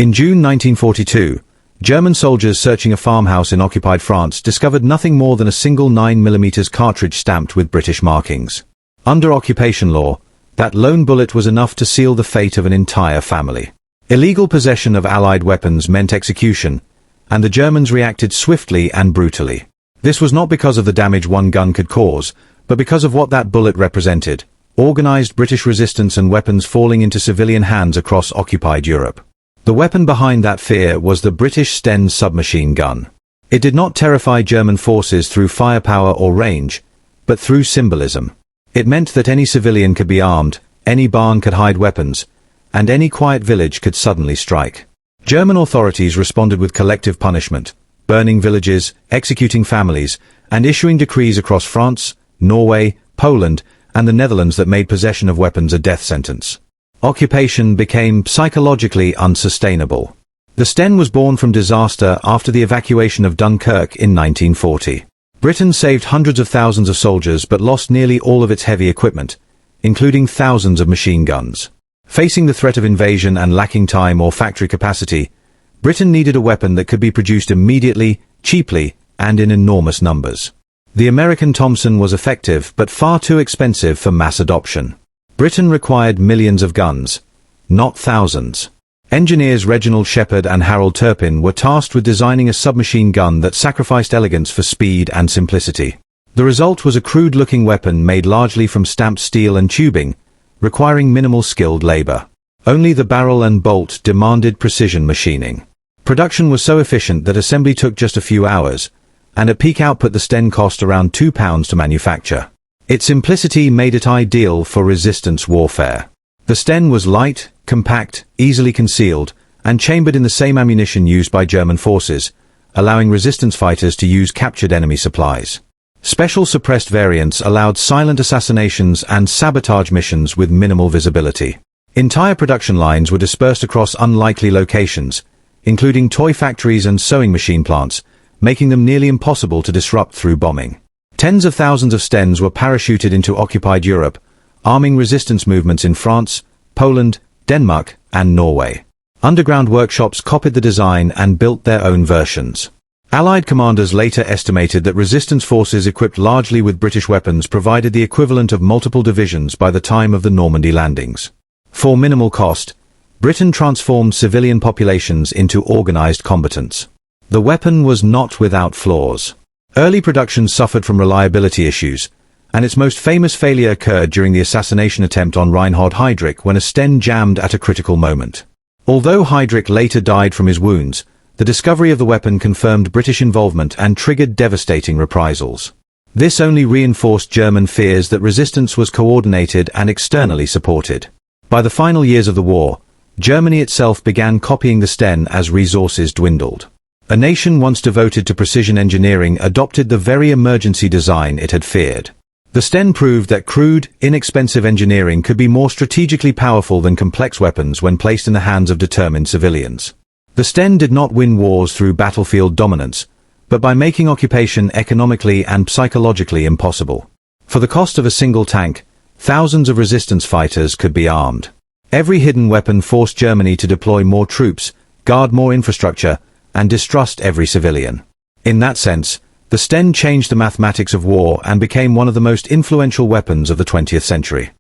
In June 1942, German soldiers searching a farmhouse in occupied France discovered nothing more than a single 9mm cartridge stamped with British markings. Under occupation law, that lone bullet was enough to seal the fate of an entire family. Illegal possession of Allied weapons meant execution, and the Germans reacted swiftly and brutally. This was not because of the damage one gun could cause, but because of what that bullet represented: organized British resistance and weapons falling into civilian hands across occupied Europe. The weapon behind that fear was the British Sten submachine gun. It did not terrify German forces through firepower or range, but through symbolism. It meant that any civilian could be armed, any barn could hide weapons, and any quiet village could suddenly strike. German authorities responded with collective punishment, burning villages, executing families, and issuing decrees across France, Norway, Poland, and the Netherlands that made possession of weapons a death sentence. Occupation became psychologically unsustainable. The Sten was born from disaster after the evacuation of Dunkirk in 1940. Britain saved hundreds of thousands of soldiers but lost nearly all of its heavy equipment, including thousands of machine guns. Facing the threat of invasion and lacking time or factory capacity, Britain needed a weapon that could be produced immediately, cheaply, and in enormous numbers. The American Thompson was effective but far too expensive for mass adoption. Britain required millions of guns, not thousands. Engineers Reginald Shepard and Harold Turpin were tasked with designing a submachine gun that sacrificed elegance for speed and simplicity. The result was a crude-looking weapon made largely from stamped steel and tubing, requiring minimal skilled labor. Only the barrel and bolt demanded precision machining. Production was so efficient that assembly took just a few hours, and at peak output the Sten cost around £2 to manufacture. Its simplicity made it ideal for resistance warfare. The Sten was light, compact, easily concealed, and chambered in the same ammunition used by German forces, allowing resistance fighters to use captured enemy supplies. Special suppressed variants allowed silent assassinations and sabotage missions with minimal visibility. Entire production lines were dispersed across unlikely locations, including toy factories and sewing machine plants, making them nearly impossible to disrupt through bombing. Tens of thousands of Stens were parachuted into occupied Europe, arming resistance movements in France, Poland, Denmark, and Norway. Underground workshops copied the design and built their own versions. Allied commanders later estimated that resistance forces equipped largely with British weapons provided the equivalent of multiple divisions by the time of the Normandy landings. For minimal cost, Britain transformed civilian populations into organized combatants. The weapon was not without flaws. Early production suffered from reliability issues, and its most famous failure occurred during the assassination attempt on Reinhard Heydrich when a Sten jammed at a critical moment. Although Heydrich later died from his wounds, the discovery of the weapon confirmed British involvement and triggered devastating reprisals. This only reinforced German fears that resistance was coordinated and externally supported. By the final years of the war, Germany itself began copying the Sten as resources dwindled. A nation once devoted to precision engineering adopted the very emergency design it had feared. The Sten proved that crude, inexpensive engineering could be more strategically powerful than complex weapons when placed in the hands of determined civilians. The Sten did not win wars through battlefield dominance, but by making occupation economically and psychologically impossible. For the cost of a single tank, thousands of resistance fighters could be armed. Every hidden weapon forced Germany to deploy more troops, guard more infrastructure, and distrust every civilian. In that sense, the Sten changed the mathematics of war and became one of the most influential weapons of the 20th century.